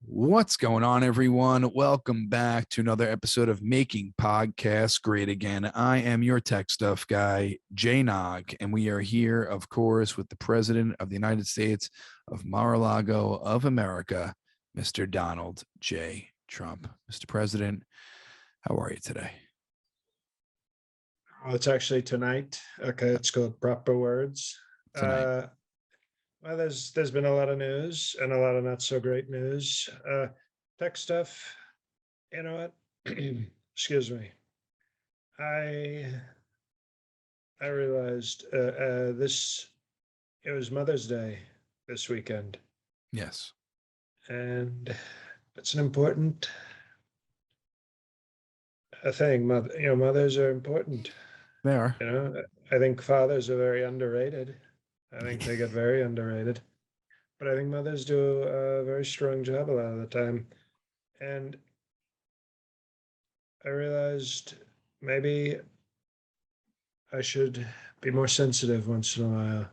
What's going on, everyone? Welcome back to another episode of Making Podcasts Great Again. I am your tech stuff guy, Jay Nog, and we are here, of course, with the President of the United States of Mar-a-Lago of America, Mr. Donald J. Trump. Mr. President, how are you today? Oh, it's actually tonight. Okay, it's called proper words. Tonight. Well, there's been a lot of news and a lot of not so great news. Tech stuff. You know what? Excuse me. I I realized this. It was Mother's Day this weekend, Yes. and it's an important thing. Mothers are important. They are. I think fathers are very underrated. I think they get very underrated. But I think mothers do a very strong job a lot of the time. And I realized maybe I should be more sensitive once in a while.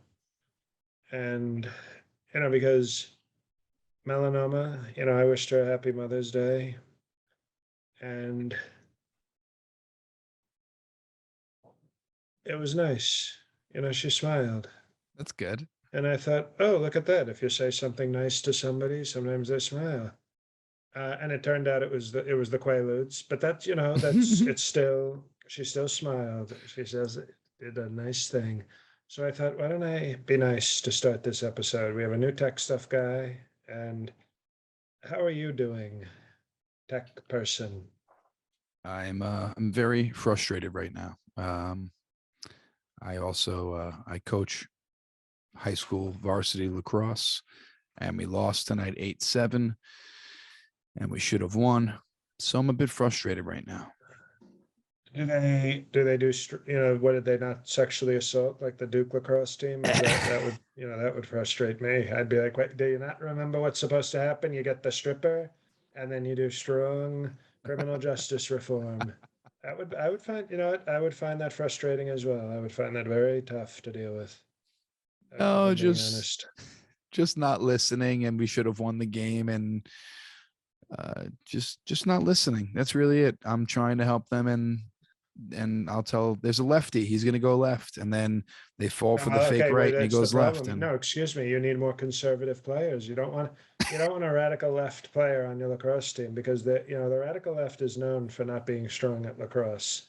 And, because melanoma, I wished her a happy Mother's Day. And it was nice. She smiled. That's good. And I thought, oh, look at that. If you say something nice to somebody, sometimes they smile. And it turned out it was the Quaaludes, but that's it's still she still smiled. She says it did a nice thing. So I thought, why don't I be nice to start this episode? We have a new tech stuff guy, and how are you doing, tech person? I'm very frustrated right now. I coach high school varsity lacrosse, and we lost tonight 8-7, and we should have won. So I'm a bit frustrated right now. Do they do what did they not sexually assault like the Duke lacrosse team? That would frustrate me. I'd be like, wait, do you not remember what's supposed to happen? You get the stripper, and then you do strong criminal justice reform. I would find, I would find that frustrating as well. I would find that very tough to deal with. If Oh, I'm being honest. just not listening, and we should have won the game, and just not listening. That's really it. I'm trying to help them, and I'll tell, there's a lefty, he's going to go left, and then they fall for the fake Okay, right, well, and he that's the goes left. problem. And No, excuse me. You need more conservative players. You don't want a radical left player on your lacrosse team because the radical left is known for not being strong at lacrosse.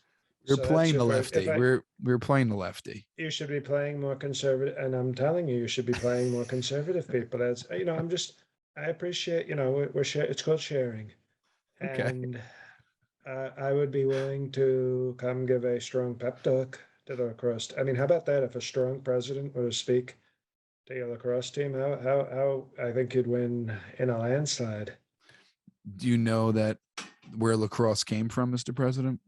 we're So that's playing your the first. If lefty. I We're playing the lefty. You should be playing more conservative, and I'm telling you, you should be playing more conservative people. That's I appreciate we're share. It's called sharing, Okay. and I would be willing to come give a strong pep talk to the lacrosse. I mean, how about that? If a strong president were to speak to your lacrosse team, how I think you'd win in a landslide. Do you know that where lacrosse came from, Mr. President?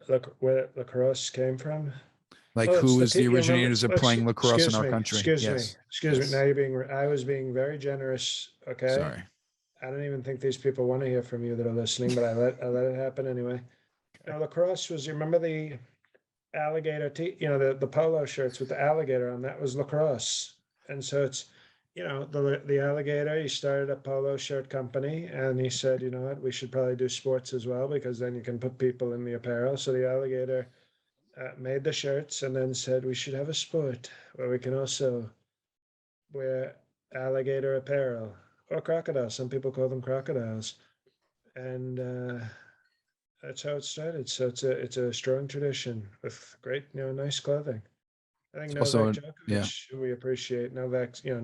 Look where lacrosse came from. Like, Well, it's who the is the you remember. originators of playing lacrosse in our country? Excuse me, Yes. excuse me. Yes. Now I was being very generous. Okay. Sorry. I don't even think these people want to hear from you that are listening, but I let it happen anyway. Now lacrosse was, you remember the alligator the polo shirts with the alligator on, that was lacrosse. And so it's the alligator, he started a polo shirt company, and he said, you know what, we should probably do sports as well because then you can put people in the apparel. So the alligator made the shirts and then said we should have a sport where we can also wear alligator apparel or crocodiles. Some people call them crocodiles, and that's how it started. So it's a strong tradition with great, nice clothing. I think It's Novak also, yeah. Djokovic, who we appreciate, no vaccine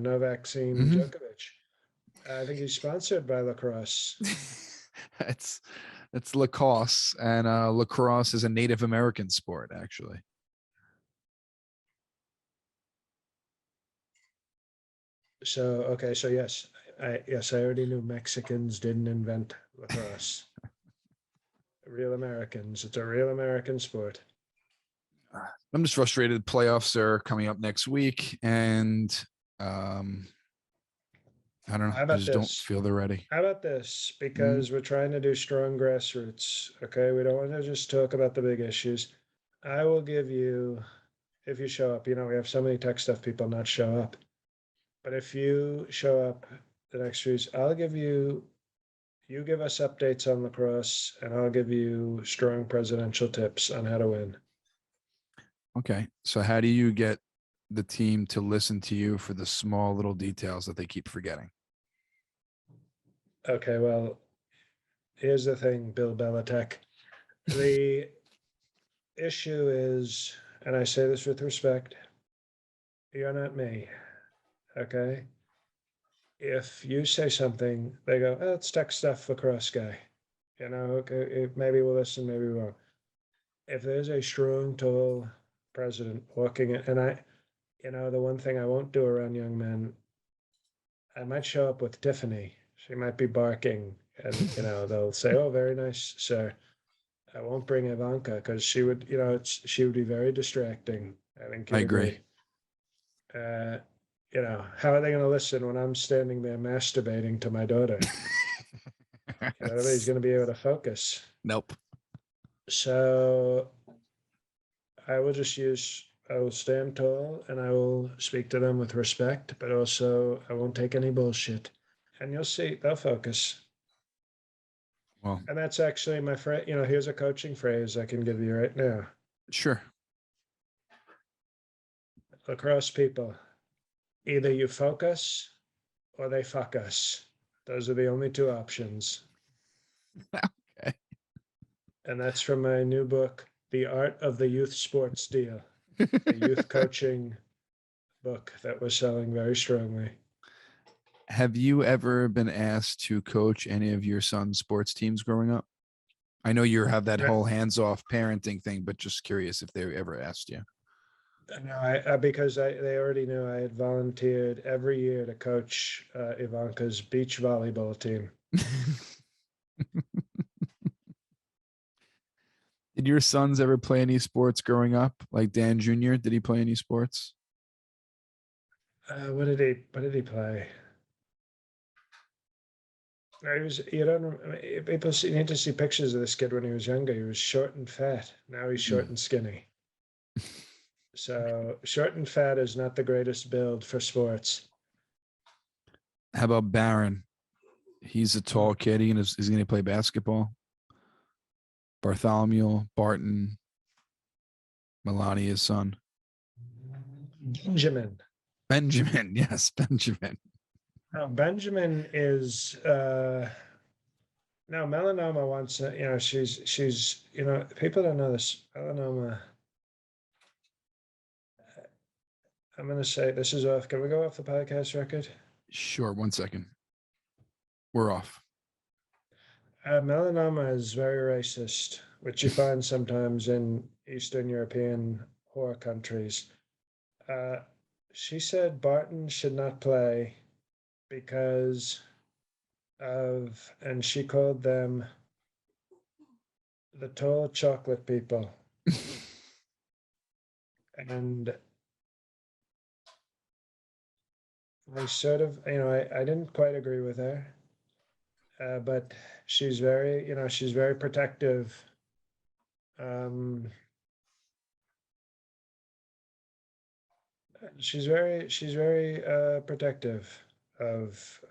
Mhm. Djokovic. I think he's sponsored by Lacrosse. it's Lacrosse, and lacrosse is a Native American sport, actually. So okay, so yes, I already knew Mexicans didn't invent lacrosse. Real Americans. It's a real American sport. I'm just frustrated. Playoffs are coming up next week, and um, I don't know. How I about just don't this? feel they're ready. How about this? Mm, Because we're trying to do strong grassroots. Okay, we don't want to just talk about the big issues. I will give you, if you show up, we have so many tech stuff people not show up. But if you show up the next few weeks. You give us updates on lacrosse, and I'll give you strong presidential tips on how to win. Okay. So how do you get the team to listen to you for the small little details that they keep forgetting? Okay, well, here's the thing, Bill Belichick. The issue is, and I say this with respect, you're not me. Okay. If you say something, they go, oh, it's tech stuff, lacrosse guy. Okay, maybe we'll listen, maybe we won't. If there's a strong, tall president walking in, and the one thing I won't do around young men, I might show up with Tiffany. She might be barking, and they'll say, "Oh, very nice, sir." I won't bring Ivanka because she would be very distracting. I think I you'd agree. agree. Uh, how are they going to listen when I'm standing there masturbating to my daughter? Nobody's going to be able to focus. Nope. So I will stand tall and I will speak to them with respect, but also I won't take any bullshit. And you'll see, they'll focus. Well, And that's actually my phrase. Here's a coaching phrase I can give you right now. sure. Lacrosse people, either you focus or they fuck us. Those are the only two options. Okay. And that's from my new book, The Art of the Youth Sports Deal, a youth coaching book that was selling very strongly. Have you ever been asked to coach any of your son's sports teams growing up? I know you have that whole hands-off parenting thing, but just curious if they ever asked you. No, because they already knew I had volunteered every year to coach Ivanka's beach volleyball team. Did your sons ever play any sports growing up? Like Dan Jr., did he play any sports? What did he play? He was, you don't, people need to see pictures of this kid when he was younger. He was short and fat. Now he's short and skinny. So short and fat is not the greatest build for sports. How about Barron? He's a tall kid. He's going to play basketball. Bartholomew, Barton, Melania's son. Benjamin. Yes, Benjamin. Benjamin is no, melanoma wants she's people don't know this. Melanoma, I'm gonna say this is off. Can we go off the podcast record? Sure, 1 second. We're off. Melanoma is very racist, which you find sometimes in Eastern European whore countries. She said Barton should not play because and she called them the tall chocolate people. And I sort of, I didn't quite agree with her, but she's very protective. She's very protective of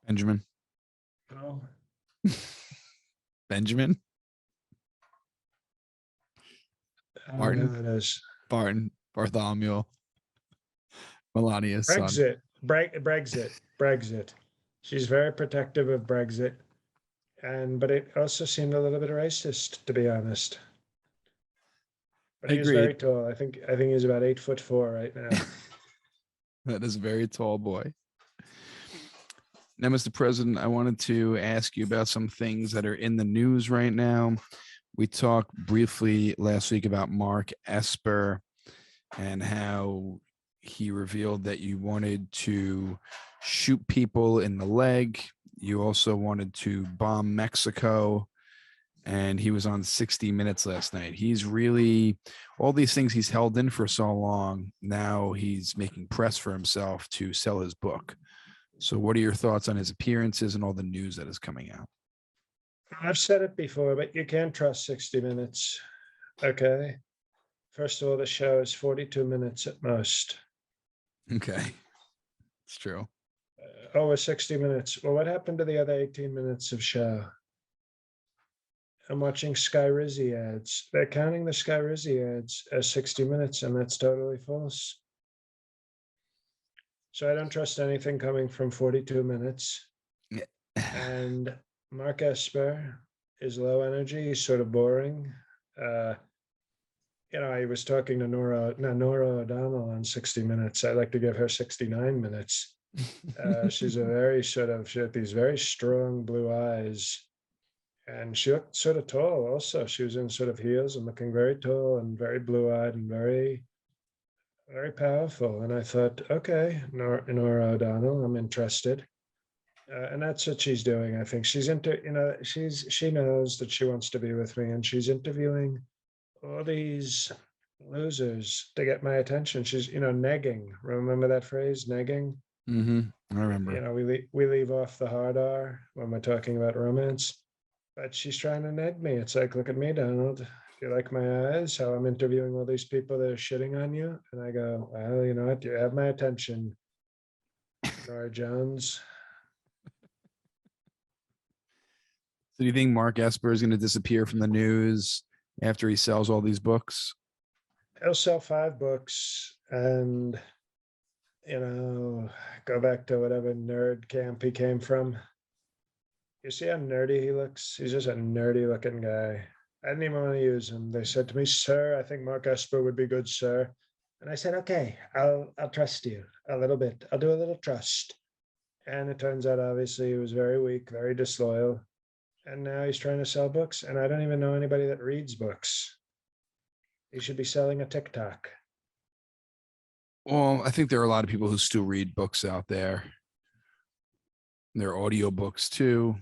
Benjamin. oh, Benjamin. I don't know Martin. who it is. Barton. Bartholomew. Melania's son. Brexit. She's very protective of Brexit, but it also seemed a little bit racist, to be honest. But he is very tall. I think he's about 8'4" right now. That is a very tall boy. Now, Mr. President, I wanted to ask you about some things that are in the news right now. We talked briefly last week about Mark Esper and how he revealed that you wanted to shoot people in the leg. You also wanted to bomb Mexico. And he was on 60 Minutes last night. He's really, all these things he's held in for so long. Now he's making press for himself to sell his book. So what are your thoughts on his appearances and all the news that is coming out? I've said it before, but you can't trust 60 Minutes. Okay. First of all, the show is 42 minutes at most. Okay. It's true. over 60 minutes. Well, what happened to the other 18 minutes of show? I'm watching Sky Rizzy ads. They're counting the Sky Rizzy ads as 60 minutes, and that's totally false. So I don't trust anything coming from 42 minutes. And Mark Esper is low energy. He's sort of boring. I was talking to Nora O'Donnell on 60 Minutes. I'd like to give her 69 minutes. She's she had these very strong blue eyes. And she looked sort of tall also. She was in sort of heels and looking very tall and very blue-eyed and very, very powerful. And I thought, okay, Nora O'Donnell, I'm interested. And that's what she's doing. I think she knows that she wants to be with me, and she's interviewing all these losers to get my attention. She's, negging. Remember that phrase, negging? I remember. We leave off the hard R when we're talking about romance. But she's trying to neg me. It's like, look at me, Donald. Do you like my eyes? How I'm interviewing all these people that are shitting on you? And I go, well, you know what? You have my attention, Nora Jones. So do you think Mark Esper is going to disappear from the news after he sells all these books? He'll sell 5 books and, go back to whatever nerd camp he came from. You see how nerdy he looks? He's just a nerdy looking guy. I didn't even want to use him. They said to me, sir, I think Mark Esper would be good, sir. And I said, okay, I'll trust you a little bit. I'll do a little trust. And it turns out, obviously, he was very weak, very disloyal. And now he's trying to sell books. And I don't even know anybody that reads books. He should be selling a TikTok. Well, I think there are a lot of people who still read books out there. There are audiobooks too.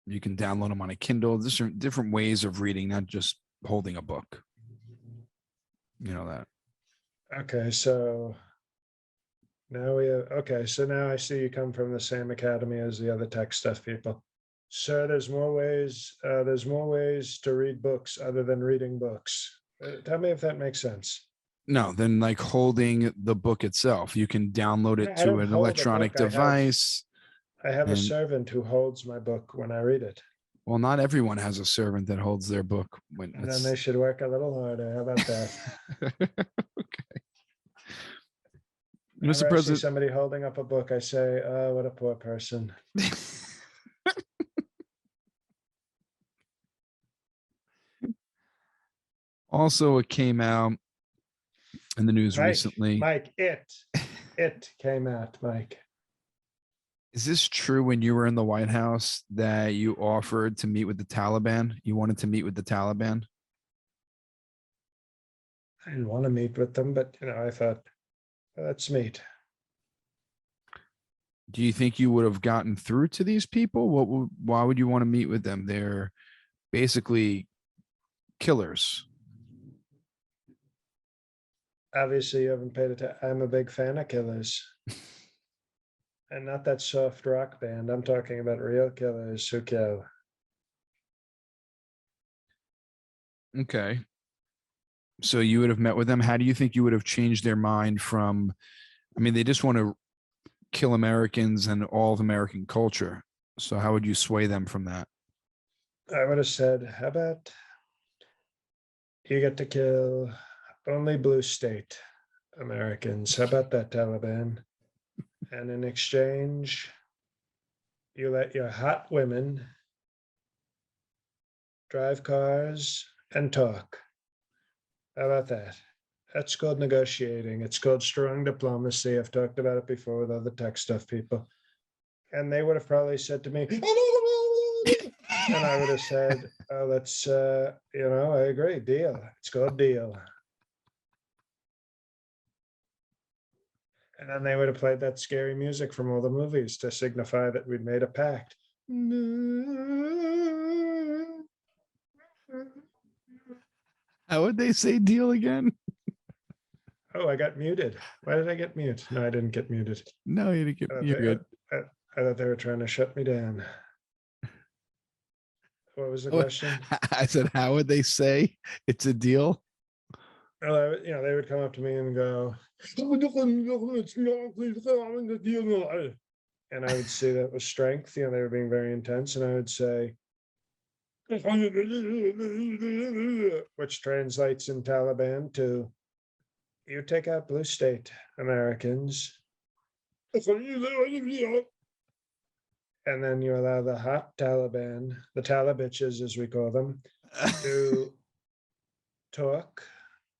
You can download them on a Kindle. There's different ways of reading, not just holding a book. You know that. Okay, so now now I see you come from the same academy as the other tech stuff people. Sir, there's more ways to read books other than reading books. Tell me if that makes sense. No, then like holding the book itself. You can download it I to don't an hold a electronic book. device. I have a servant who holds my book when I read it. Well, not everyone has a servant that holds their book. And then they should work a little harder. How about that? Okay. Whenever I see somebody holding up a book, I say, oh, what a poor person. Also, it came out in the news recently. Mike, it came out, Mike. Is this true when you were in the White House that you offered to meet with the Taliban? You wanted to meet with the Taliban? I didn't want to meet with them, but I thought, let's meet. Do you think you would have gotten through to these people? Why would you want to meet with them? They're basically killers. Obviously, you haven't paid attention. I'm a big fan of killers. And not that soft rock band. I'm talking about real killers who kill. Okay. So you would have met with them. How do you think you would have changed their mind from, they just want to kill Americans and all of American culture. So how would you sway them from that? I would have said, how about you get to kill only blue state Americans? How about that, Taliban? And in exchange, you let your hot women drive cars and talk. How about that? That's called negotiating. It's called strong diplomacy. I've talked about it before with other tech stuff people. And they would have probably said to me, and I would have said, oh, let's, I agree, deal. It's called deal. And then they would have played that scary music from all the movies to signify that we'd made a pact. How would they say deal again? Oh, I got muted. Why did I get muted? No, I didn't get muted. No, you didn't get you're good. I thought they were trying to shut me down. What was the question? I said, how would they say it's a deal? Well, they would come up to me and go, And I would see that with strength, they were being very intense, and I would say, which translates in Taliban to, you take out blue state Americans, and then you allow the hot Taliban, the Talibitches as we call them, to talk,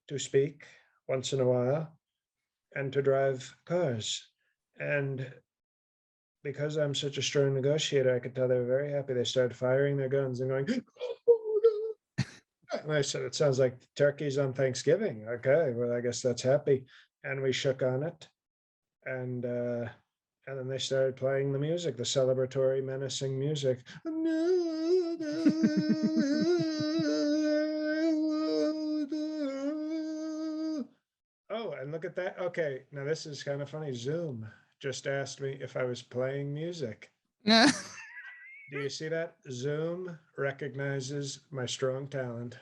to speak once in a while, and to drive cars. And because I'm such a strong negotiator, I could tell they were very happy. They started firing their guns and going, and I said, it sounds like turkeys on Thanksgiving. Okay, well, I guess that's happy. And we shook on it. And then they started playing the music, the celebratory, menacing music. Oh, and look at that. Okay, now this is kind of funny. Zoom just asked me if I was playing music. Do you see that? Zoom recognizes my strong talent.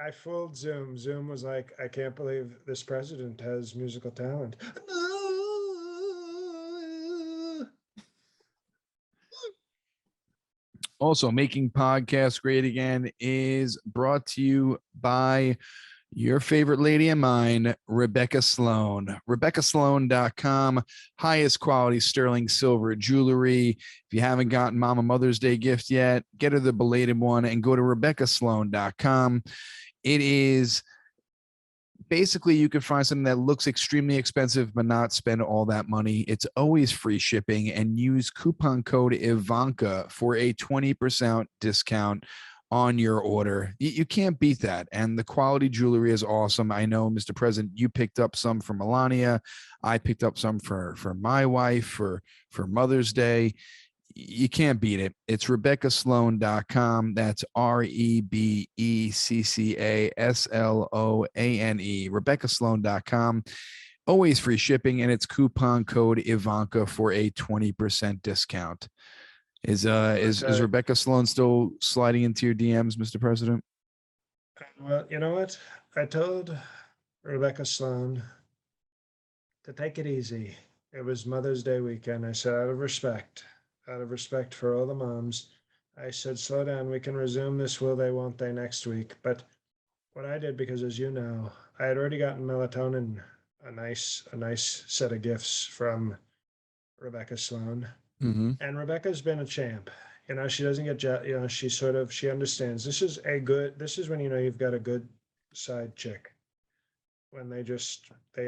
I fooled Zoom. Zoom was like, I can't believe this president has musical talent. Also, Making Podcasts Great Again is brought to you by your favorite lady of mine, Rebecca Sloan. RebeccaSloan.com, highest quality sterling silver jewelry. If you haven't gotten Mama Mother's Day gift yet, get her the belated one and go to RebeccaSloan.com. It is basically, you can find something that looks extremely expensive but not spend all that money. It's always free shipping, and use coupon code Ivanka for a 20% discount on your order. You can't beat that. And the quality jewelry is awesome. I know, Mr. President, you picked up some for Melania. I picked up some for my wife for Mother's Day. You can't beat it. It's RebeccaSloan.com. That's RebeccaSloane. RebeccaSloan.com. Always free shipping, and it's coupon code Ivanka for a 20% discount. Is Rebecca Sloan still sliding into your DMs, Mr. President? Well, you know what? I told Rebecca Sloan to take it easy. It was Mother's Day weekend. I said, out of respect for all the moms, I said, slow down. We can resume this will they, won't they next week. But what I did, because as you know, I had already gotten melatonin, a nice set of gifts from Rebecca Sloan. Mm-hmm. And Rebecca's been a champ. She doesn't get, she understands. This is when you've got a good side chick. When they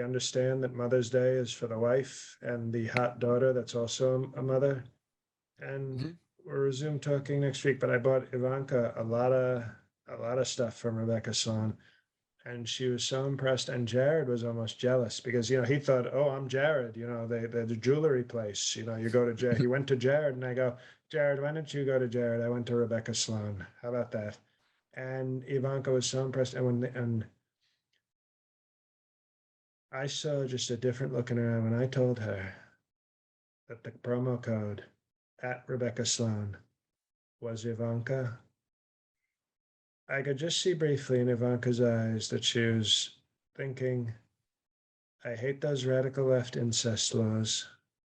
understand that Mother's Day is for the wife and the hot daughter that's also a mother. And we'll resume talking next week. But I bought Ivanka a lot of stuff from Rebecca Sloan, and she was so impressed. And Jared was almost jealous because he thought, oh, I'm Jared. The jewelry place. You go to Jared. He went to Jared, and I go, Jared, why don't you go to Jared? I went to Rebecca Sloan. How about that? And Ivanka was so impressed. And I saw just a different look in her eye when I told her that the promo code at Rebecca Sloan was Ivanka. I could just see briefly in Ivanka's eyes that she was thinking, I hate those radical left incest laws.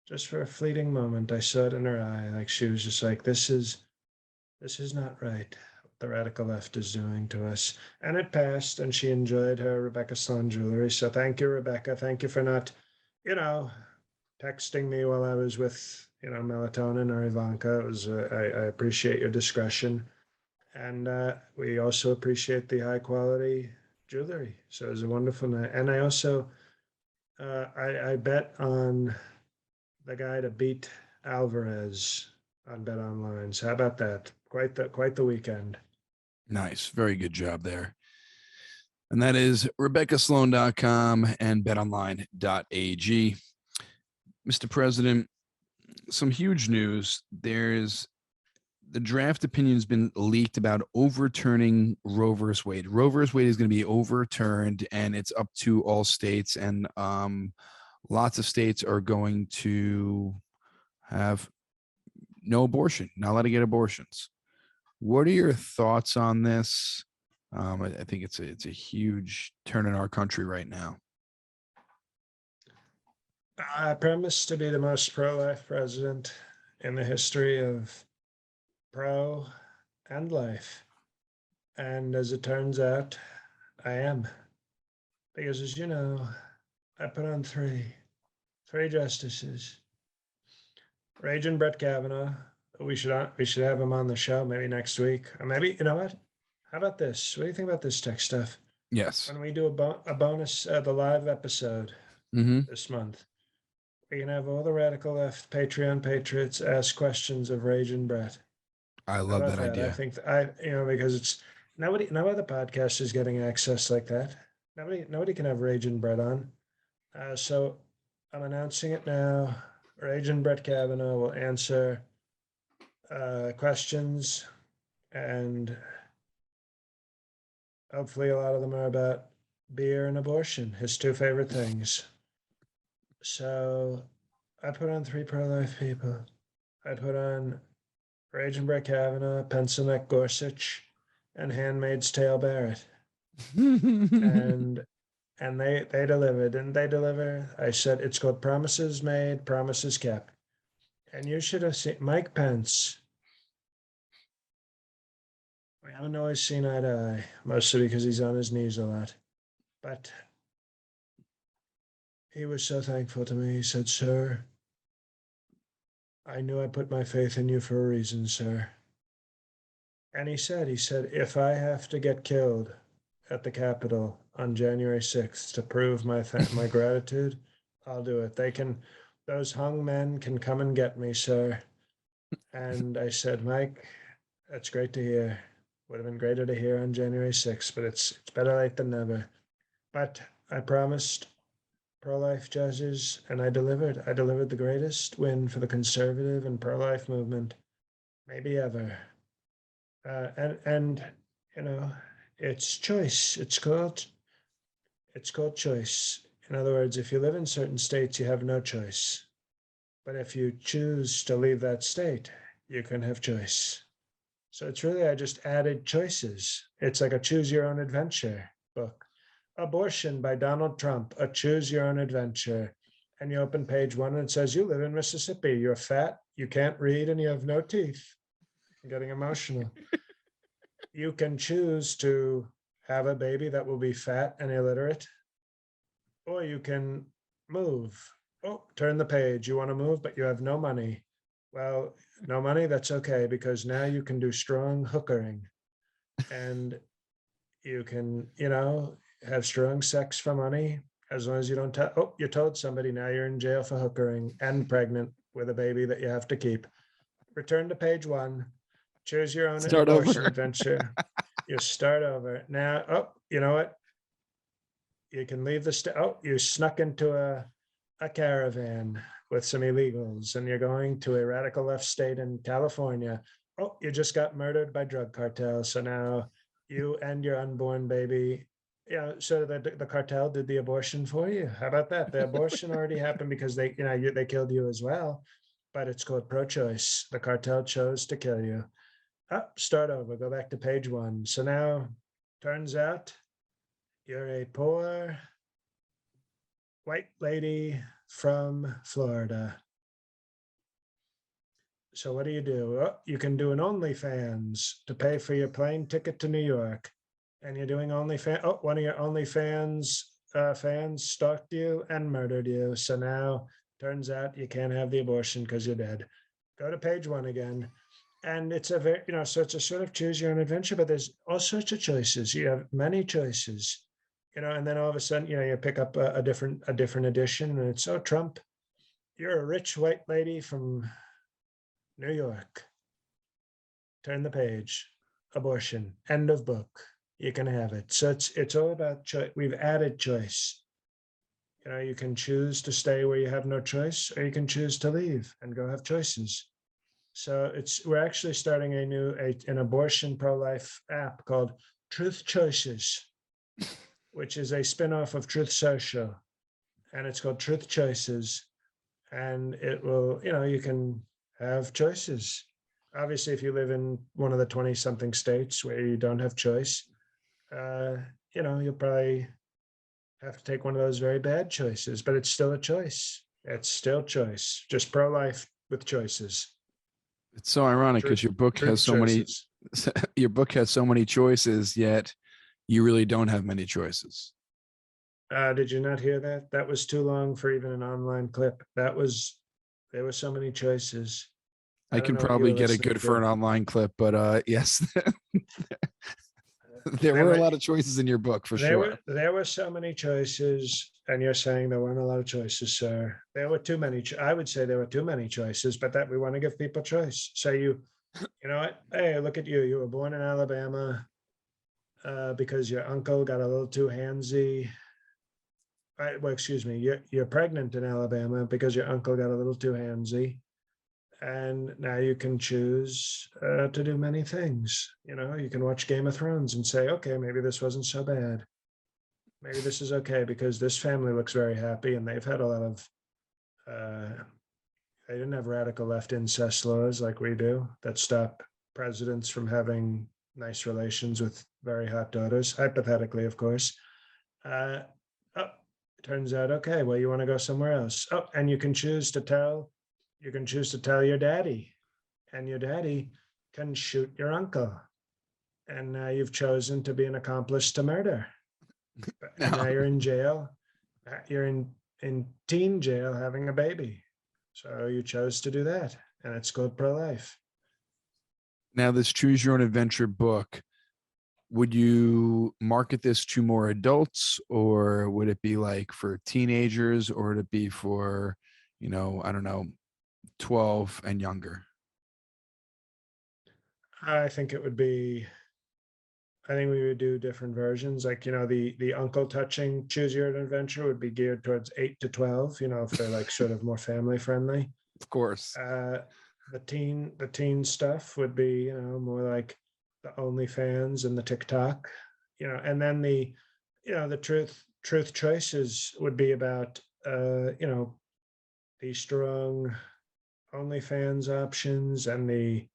Just for a fleeting moment, I saw it in her eye, like she was just like, this is not right, what the radical left is doing to us. And it passed, and she enjoyed her Rebecca Sloan jewelry. So thank you, Rebecca. Thank you for not, texting me while I was with, melatonin or Ivanka. It was, I appreciate your discretion. And we also appreciate the high quality jewelry. So it was a wonderful night. And I also, I bet on the guy to beat Alvarez on Bet Online. So how about that? Quite the weekend. Nice. Very good job there. And that is RebeccaSloan.com and betonline.ag. Mr. President, some huge news. There's the draft opinion has been leaked about overturning Roe versus Wade. Roe versus Wade is going to be overturned, and it's up to all states. And lots of states are going to have no abortion, not allowed to get abortions. What are your thoughts on this? I think it's a huge turn in our country right now. I promise to be the most pro-life president in the history of pro and life. And as it turns out, I am. Because as you know, I put on three justices. Raging Brett Kavanaugh. We should have him on the show maybe next week. Or maybe, you know what? How about this? What do you think about this tech stuff? Yes. When we do a bonus, the live episode Mm-hmm. this month, we can have all the radical left Patreon patriots ask questions of Raging Brett. I How love about that that? I idea. think because it's nobody, no other podcast is getting access like that. Nobody can have Raging Brett on. So I'm announcing it now. Raging Brett Kavanaugh will answer questions, and hopefully a lot of them are about beer and abortion, his two favorite things. So I put on three pro-life people. I put on Raging Brett Kavanaugh, Pencil Neck Gorsuch, and Handmaid's Tale Barrett. And they delivered. Didn't they deliver? I said it's called Promises Made, Promises Kept. And you should have seen Mike Pence. We haven't always seen eye to eye, mostly because he's on his knees a lot. But he was so thankful to me. He said, "Sir, I knew I put my faith in you for a reason, sir." And he said, if I have to get killed at the Capitol on January 6th to prove my gratitude, I'll do it. Those hung men can come and get me, sir. And I said, Mike, that's great to hear. Would have been greater to hear on January 6th, but it's better late than never. But I promised pro-life judges, and I delivered. I delivered the greatest win for the conservative and pro-life movement, maybe ever. And you know, it's choice. It's called choice. In other words, if you live in certain states, you have no choice. But if you choose to leave that state, you can have choice. So it's really, I just added choices. It's like a choose your own adventure book. Abortion by Donald Trump, a choose your own adventure. And you open page one and it says, you live in Mississippi, you're fat, you can't read, and you have no teeth. I'm getting emotional. You can choose to have a baby that will be fat and illiterate, or you can move. Oh, turn the page. You want to move, but you have no money. Well, no money, that's okay, because now you can do strong hookering and you can, have strong sex for money as long as you don't you told somebody, now you're in jail for hookering and pregnant with a baby that you have to keep. Return to page one. Choose your own Start abortion over. adventure. You start over. Now, you know what? You can leave you snuck into a caravan with some illegals and you're going to a radical left state in California. Oh, you just got murdered by drug cartels. So now you and your unborn baby, so the cartel did the abortion for you. How about that? The abortion already happened because they killed you as well, but it's called pro-choice. The cartel chose to kill you. Start over, go back to page one. So now, turns out you're a poor white lady from Florida. So what do? You can do an OnlyFans to pay for your plane ticket to New York. And you're doing OnlyFans. Oh, one of your OnlyFans fans stalked you and murdered you. So now, turns out you can't have the abortion because you're dead. Go to page one again. And it's a very, so it's a sort of choose your own adventure, but there's all sorts of choices. You have many choices, and then all of a sudden, you pick up a different edition and it's, oh, Trump, you're a rich white lady from New York. Turn the page, abortion, end of book. You can have it. So it's all about choice. We've added choice. You can choose to stay where you have no choice, or you can choose to leave and go have choices. So we're actually starting an abortion pro-life app called Truth Choices, which is a spinoff of Truth Social, and it's called Truth Choices, and it will, you can have choices. Obviously, if you live in one of the 20-something states where you don't have choice, you'll probably have to take one of those very bad choices, but it's still a choice. It's still choice, just pro-life with choices. It's so ironic because Truth, your book has truth so many choices. your book has so many choices, yet you really don't have many choices. Did you not hear that? That was too long for even an online clip. There were so many choices. I I don't can know what you were probably get it listening good for to. an online clip, but yes, there There were a were lot of choices in your book for sure. there were so many choices, and you're saying there weren't a lot of choices, sir. There were too many. I would say there were too many choices, but that we want to give people choice. So you know what? Hey, look at you. You were born in Alabama because your uncle got a little too handsy. Well, excuse me. You're pregnant in Alabama because your uncle got a little too handsy, and now you can choose to do many things. You know, you can watch Game of Thrones and say, okay, maybe this wasn't so bad. Maybe this is okay because this family looks very happy and they've had a lot of. They didn't have radical left incest laws like we do that stop presidents from having nice relations with very hot daughters, hypothetically, of course. Uh, oh, turns out, okay, well, you want to go somewhere else. Oh, and you can choose to tell your daddy, and your daddy can shoot your uncle. And now you've chosen to be an accomplice to murder. And now Now, you're in jail. You're in teen jail having a baby. So you chose to do that, and it's called pro-life. now this choose your own adventure book, would you market this to more adults, or would it be like for teenagers, or would it be for, I don't know, 12 and younger? I think it would be. I think we would do different versions. Like the uncle touching choose your own adventure would be geared towards 8 to 12. If they're like sort of more family friendly. Of course. The teen stuff would be more like the OnlyFans and the TikTok. And then the truth choices would be about the strong OnlyFans options, and the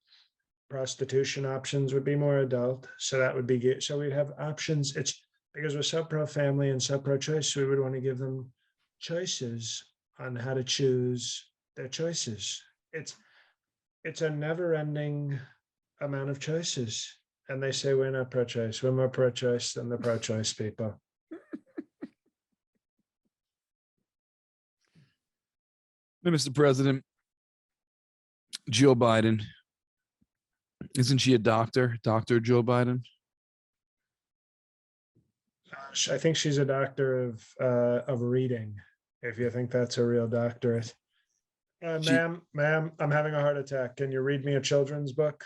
prostitution options would be more adult. So that would be so we'd have options. It's because we're so pro family and so pro choice, we would want to give them choices on how to choose their choices. It's a never ending amount of choices. And they say we're not pro choice. We're more pro choice than the pro choice people. Mr. President, Jill Biden, isn't she a doctor? Dr. Jill Biden? I think she's a doctor of reading, if you think that's a real doctorate. She Ma'am, I'm having a heart attack. Can you read me a children's book?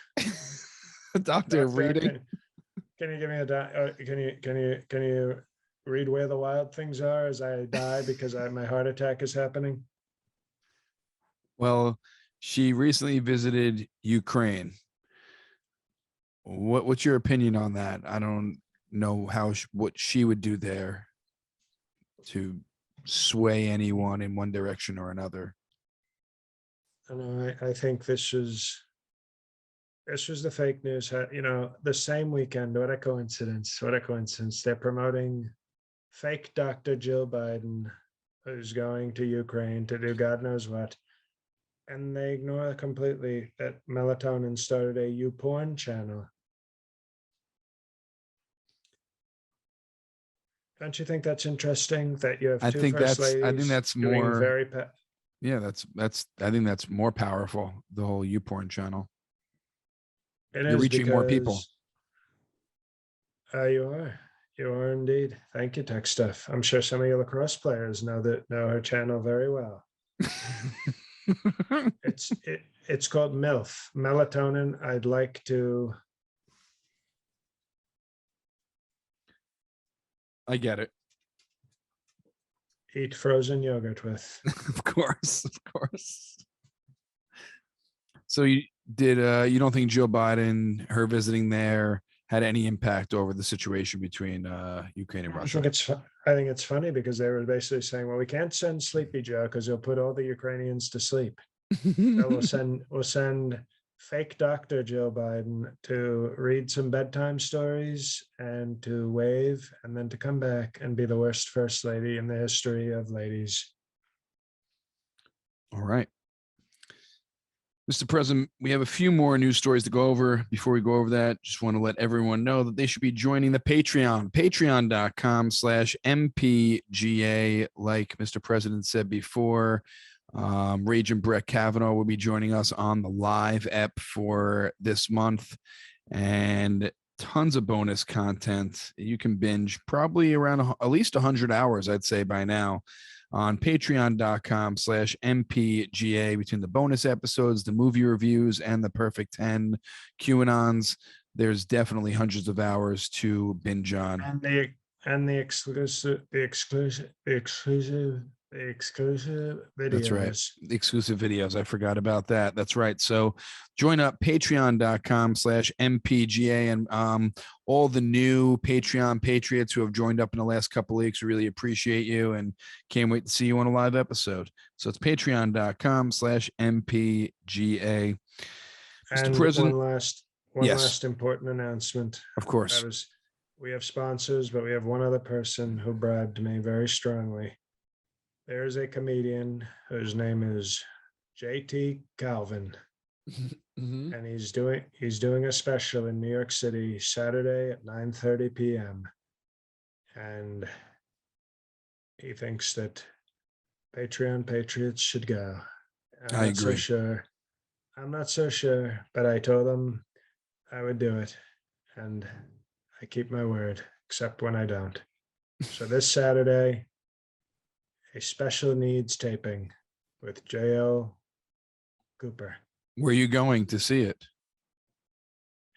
a doctor of Doctor, reading? can you give me can you read Where the Wild Things Are as I die because my heart attack is happening? Well, she recently visited Ukraine. What's your opinion on that? I don't know what she would do there to sway anyone in one direction or another. I know. I think this was the fake news. The same weekend. What a coincidence! What a coincidence! They're promoting fake Dr. Jill Biden, who's going to Ukraine to do God knows what, and they ignore completely that Melatonin started a YouPorn channel. Don't you think that's interesting that you have I two think first I think ladies that's doing more. Yeah, that's I think that's more powerful. The whole YouPorn channel. It You're is reaching more people. because you are indeed. Thank you, Tech Stuff. I'm sure some of your lacrosse players know her channel very well. It's called MILF, Melatonin. I'd like to. I get it. Eat frozen yogurt with. Of course, of course. So you don't think Joe Biden, her visiting there, had any impact over the situation between Ukraine and Russia? I think it's funny because they were basically saying, well, we can't send Sleepy Joe because he'll put all the Ukrainians to sleep. So we'll send fake Dr. Joe Biden to read some bedtime stories and to wave, and then to come back and be the worst first lady in the history of ladies. All right. Mr. President, we have a few more news stories to go over. Before we go over that, just want to let everyone know that they should be joining the Patreon, patreon.com/MPGA. Like Mr. President said before, Raging Brett Kavanaugh will be joining us on the live app for this month, and tons of bonus content. You can binge probably around at least 100 hours, I'd say, by now, on patreon.com/MPGA, between the bonus episodes, the movie reviews, and the Perfect 10 QAnons. There's definitely hundreds of hours to binge on. And the exclusive videos. That's right. The exclusive videos. I forgot about that. That's right. So join up, patreon.com/MPGA, and all the new Patreon patriots who have joined up in the last couple of weeks. We really appreciate you and can't wait to see you on a live episode. So it's patreon.com/MPGA. And Mr. President, one last important announcement. Of course. We have sponsors, but we have one other person who bribed me very strongly. There's a comedian whose name is JT Calvin. Mm-hmm. And he's doing a special in New York City Saturday at 9:30 p.m. And he thinks that Patreon patriots should go. I agree. I'm not so sure, but I told him I would do it, and I keep my word, except when I don't. So this Saturday, a special needs taping with J.L. Cooper. Where are you going to see it?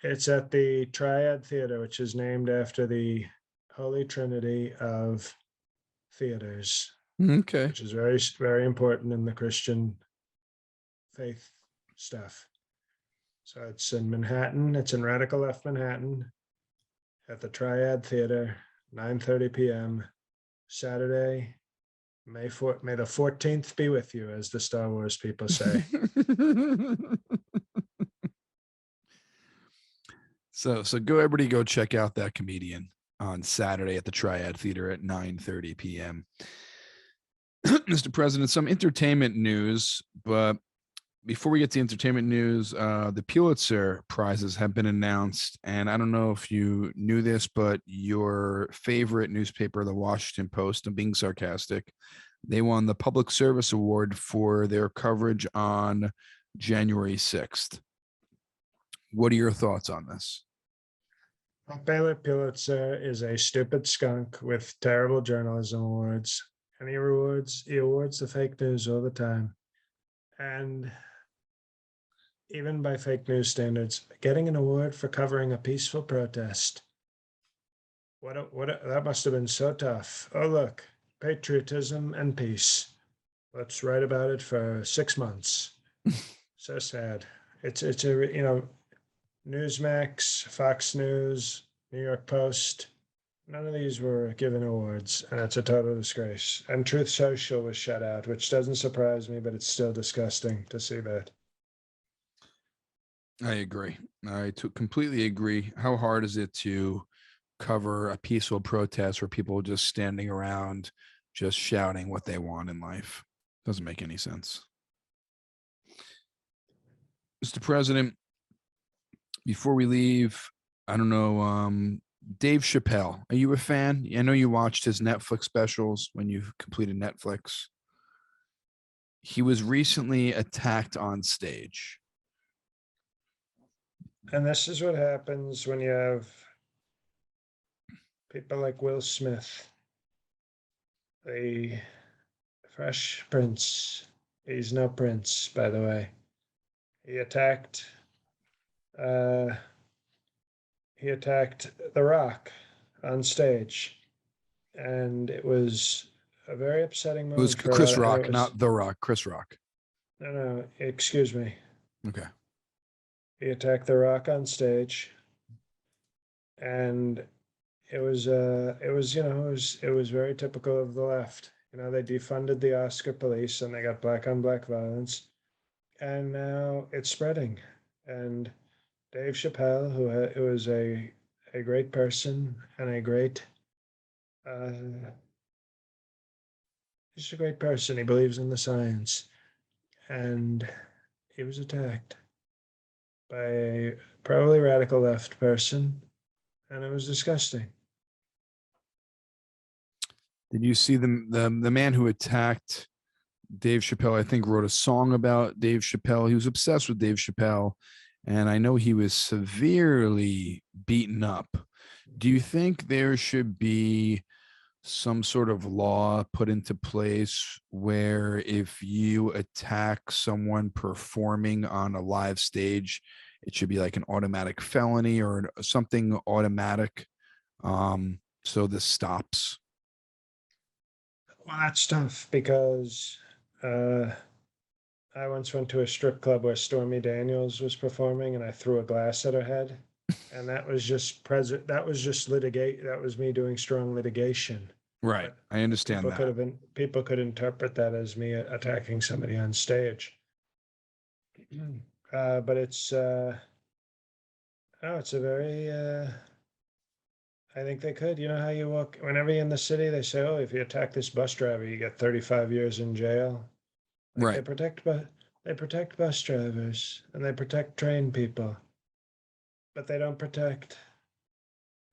It's at the Triad Theater, which is named after the Holy Trinity of theaters. Okay. Which is very, very important in the Christian faith stuff. So it's in Manhattan. It's in Radical Left Manhattan at the Triad Theater, 9:30 p.m. Saturday, May the 14th be with you, as the Star Wars people say. So go, everybody, go check out that comedian on Saturday at the Triad Theater at 9:30 p.m. Mr. President, some entertainment news, but before we get to entertainment news, the Pulitzer Prizes have been announced, and I don't know if you knew this, but your favorite newspaper, the Washington Post, I'm being sarcastic, they won the Public Service Award for their coverage on January 6th. What are your thoughts on this? Baylor Pulitzer is a stupid skunk with terrible journalism awards, and he awards the fake news all the time. And even by fake news standards, getting an award for covering a peaceful protest. That must have been so tough. Oh, look, patriotism and peace. Let's write about it for 6 months. So sad. It's Newsmax, Fox News, New York Post. None of these were given awards, and it's a total disgrace. And Truth Social was shut out, which doesn't surprise me, but it's still disgusting to see that. I agree. I completely agree. How hard is it to cover a peaceful protest where people are just standing around, just shouting what they want in life? Doesn't make any sense. Mr. President, before we leave, I don't know, Dave Chappelle, are you a fan? I know you watched his Netflix specials when you completed Netflix. He was recently attacked on stage. And this is what happens when you have people like Will Smith, the Fresh Prince. He's no prince, by the way. He attacked The Rock on stage, and it was a very upsetting moment. It was Chris Rock, not The Rock. Chris Rock. No, excuse me. Okay. He attacked The Rock on stage, and it was very typical of the left. They defunded the Oscar police, and they got black on black violence, and now it's spreading. And Dave Chappelle, who is a great person and he's a great person. He believes in the science, and he was attacked by a probably radical left person, and it was disgusting. Did you see the man who attacked Dave Chappelle? I think wrote a song about Dave Chappelle. He was obsessed with Dave Chappelle, and I know he was severely beaten up. Do you think there should be some sort of law put into place where if you attack someone performing on a live stage, it should be like an automatic felony or something automatic, so this stops? Well, that's tough because I once went to a strip club where Stormy Daniels was performing, and I threw a glass at her head, and that was just that was just litigate. That was me doing strong litigation. Right, But I understand that. people could interpret that as me attacking somebody on stage. But it's oh, it's a very I think they could. You know how you walk whenever you're in the city, they say, "Oh, if you attack this bus driver, you get 35 years in jail." Like Right. they protect bus drivers and they protect train people, but they don't protect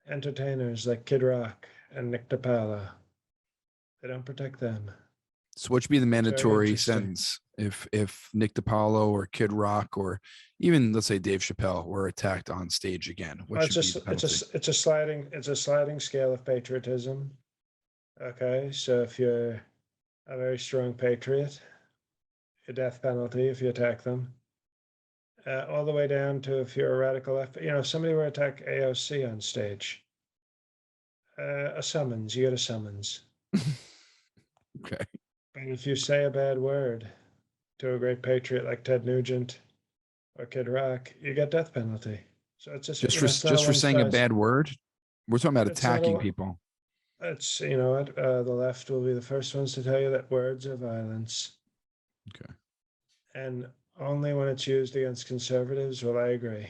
entertainers like Kid Rock and Nick DiPaolo. They don't protect them. So what should be the It's very mandatory interesting. sentence if Nick DiPaolo or Kid Rock or even let's say Dave Chappelle were attacked on stage again? What Well, should be the penalty? it's a sliding scale of patriotism. Okay, so if you're a very strong patriot, a death penalty if you attack them. All the way down to if you're a radical left, if somebody were to attack AOC on stage, a summons, you get a summons. Okay. But if you say a bad word to a great patriot like Ted Nugent or Kid Rock, you get death penalty. So it's just, it's not a Just for one saying a size. bad word? We're talking about It's not attacking a. people. It's what the left will be the first ones to tell you that words are violence, Okay. and only when it's used against conservatives will I agree.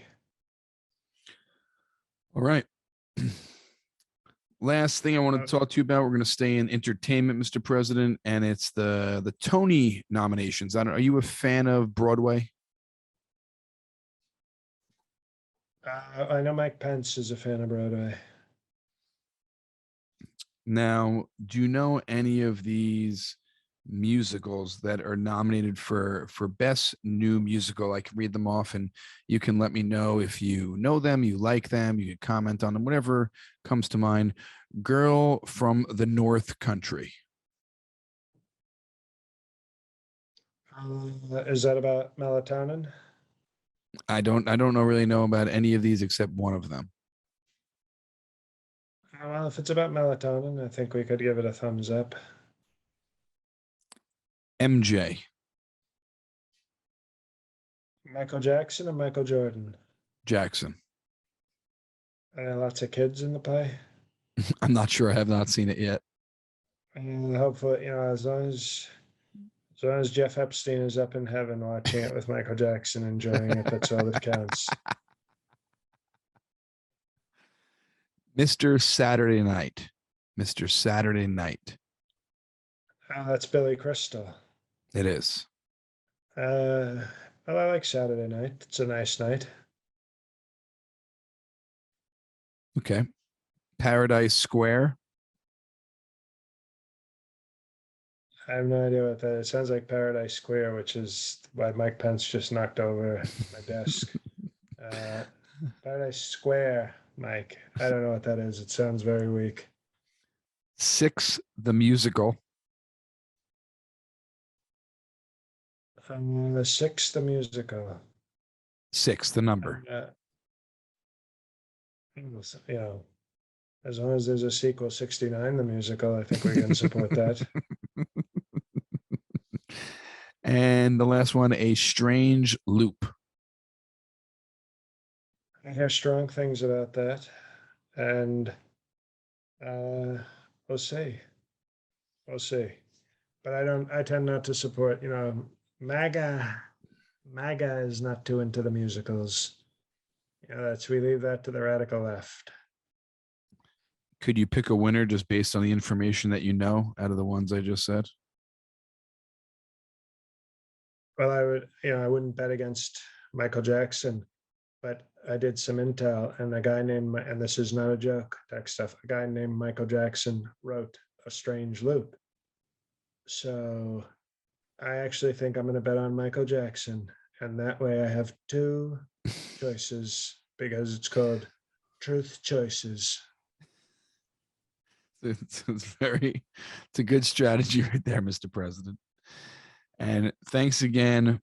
All right. Last thing I want Uh, to talk to you about, we're going to stay in entertainment, Mr. President, and it's the Tony nominations. Are you a fan of Broadway? I know Mike Pence is a fan of Broadway. Now, do you know any of these musicals that are nominated for best new musical? I can read them off and you can let me know if you know them, you like them, you can comment on them, whatever comes to mind. Girl from the North Country. Is that about melatonin? I don't know really know about any of these except one of them. Well, if it's about melatonin, I think we could give it a thumbs up. MJ. Michael Jackson and Michael Jordan. Jackson. Lots of kids in the play. I'm not sure. I have not seen it yet. And hopefully, as long as Jeff Epstein is up in heaven watching it with Michael Jackson, enjoying it, that's all that counts. Mr. Saturday Night. Mr. Saturday Night. That's Billy Crystal. It is. Well, I like Saturday night. It's a nice night. Okay. Paradise Square. I have no idea what that is. It sounds like Paradise Square, which is why Mike Pence just knocked over my desk. Uh, Paradise Square, Mike. I don't know what that is. It sounds very weak. Six, the musical. The Six, the musical. Six, the number. And, as long as there's a sequel, 69, the musical, I think we can support that. And the last one, A Strange Loop. I hear strong things about that, and uh, we'll see. We'll see. But I don't. I tend not to support. MAGA. MAGA is not too into the musicals. That's we leave that to the radical left. Could you pick a winner just based on the information that you know out of the ones I just said? Well, I wouldn't bet against Michael Jackson, but I did some intel, and a guy named, and this is not a joke, tech stuff, a guy named Michael Jackson wrote A Strange Loop. So I actually think I'm going to bet on Michael Jackson. And that way I have two choices because it's called Truth Choices. It's a good strategy right there, Mr. President. And thanks again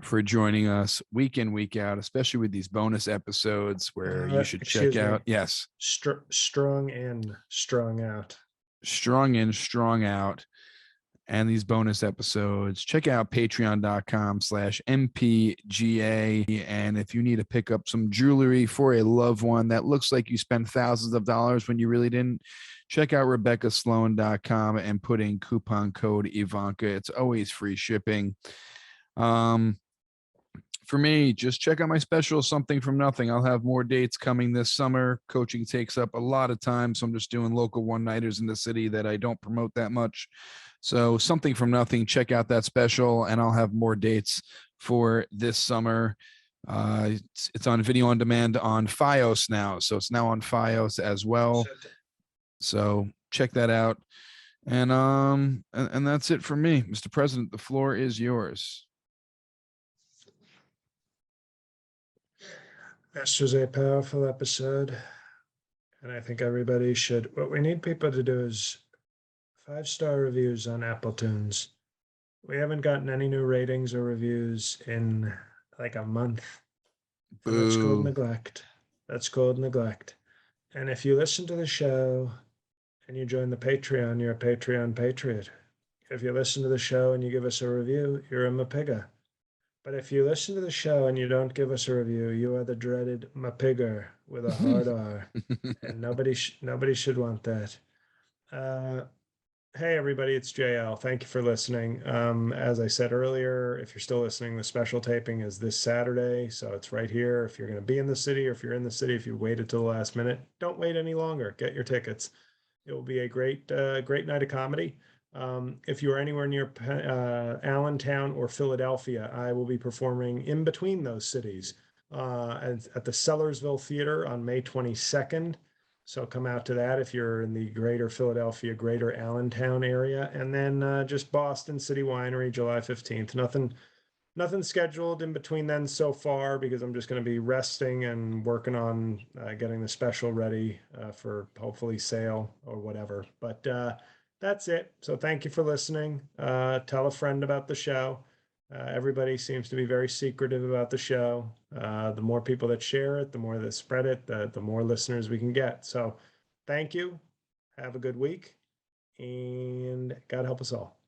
for joining us week in, week out, especially with these bonus episodes where you should check out. Yes. Strong in, strong out. Strong in, strong out. And these bonus episodes, check out patreon.com/mpga. And if you need to pick up some jewelry for a loved one that looks like you spent thousands of dollars when you really didn't, check out RebeccaSloan.com and put in coupon code Ivanka. It's always free shipping. For me, just check out my special, Something from Nothing. I'll have more dates coming this summer. Coaching takes up a lot of time, so I'm just doing local one-nighters in the city that I don't promote that much. So Something from Nothing, check out that special, and I'll have more dates for this summer. It's on video on demand on Fios now, so it's now on Fios as well. So check that out. And that's it for me. Mr. President, the floor is yours. This was a powerful episode, and I think everybody should. What we need people to do is 5-star reviews on Apple Tunes. We haven't gotten any new ratings or reviews in like a month. And that's called neglect. That's called neglect. And if you listen to the show and you join the Patreon, you're a Patreon patriot. If you listen to the show and you give us a review, you're a Mapiga. But if you listen to the show and you don't give us a review, you are the dreaded Mapigger with a hard R. And nobody should want that. Hey, everybody, it's JL. Thank you for listening. As I said earlier, if you're still listening, the special taping is this Saturday. So it's right here. If you're going to be in the city, or if you're in the city, if you waited till the last minute, don't wait any longer. Get your tickets. It will be a great night of comedy. If you are anywhere near Allentown or Philadelphia, I will be performing in between those cities at the Sellersville Theater on May 22nd. So come out to that if you're in the greater Philadelphia, greater Allentown area. And then just Boston City Winery, July 15th. Nothing scheduled in between then so far, because I'm just going to be resting and working on getting the special ready for hopefully sale or whatever. But that's it. So thank you for listening. Tell a friend about the show. Everybody seems to be very secretive about the show. The more people that share it, the more that spread it, the more listeners we can get. So thank you. Have a good week, and God help us all.